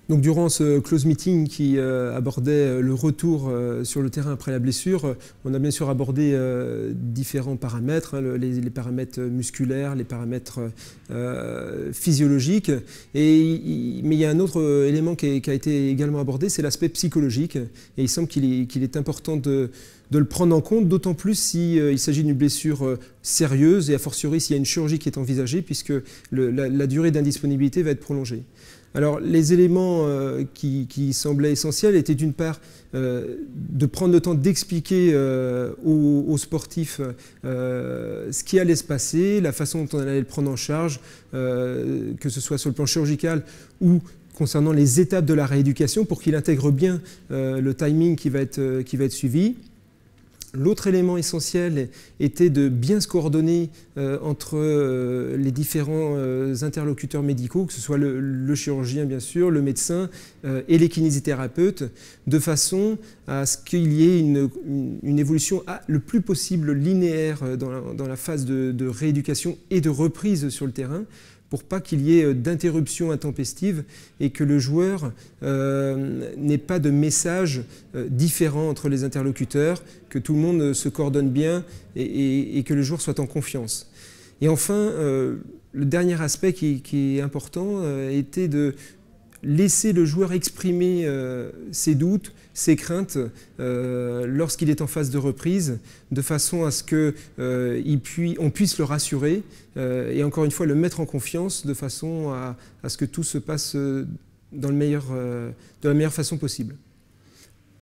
Donc durant ce close meeting qui abordait le retour sur le terrain après la blessure, on a bien sûr abordé différents paramètres, hein, les paramètres musculaires, les paramètres physiologiques, mais il y a un autre élément qui a été également abordé, c'est l'aspect psychologique, et il semble qu'il est important de le prendre en compte, d'autant plus s'il s'agit d'une blessure sérieuse et a fortiori s'il y a une chirurgie qui est envisagée, puisque la durée d'indisponibilité va être prolongée. Alors les éléments qui semblaient essentiels étaient d'une part de prendre le temps d'expliquer aux sportifs ce qui allait se passer, la façon dont on allait le prendre en charge, que ce soit sur le plan chirurgical ou concernant les étapes de la rééducation pour qu'il intègre bien le timing qui va être suivi. L'autre élément essentiel était de bien se coordonner entre les différents interlocuteurs médicaux, que ce soit le chirurgien bien sûr, le médecin et les kinésithérapeutes, de façon à ce qu'il y ait une évolution le plus possible linéaire dans la phase de rééducation et de reprise sur le terrain, pour pas qu'il y ait d'interruption intempestive et que le joueur n'ait pas de message différent entre les interlocuteurs, que tout le monde se coordonne bien et que le joueur soit en confiance. Et enfin, le dernier aspect qui est important était de laisser le joueur exprimer ses doutes, ses craintes lorsqu'il est en phase de reprise, de façon à ce qu'on puisse le rassurer et encore une fois le mettre en confiance, de façon à ce que tout se passe de la meilleure façon possible.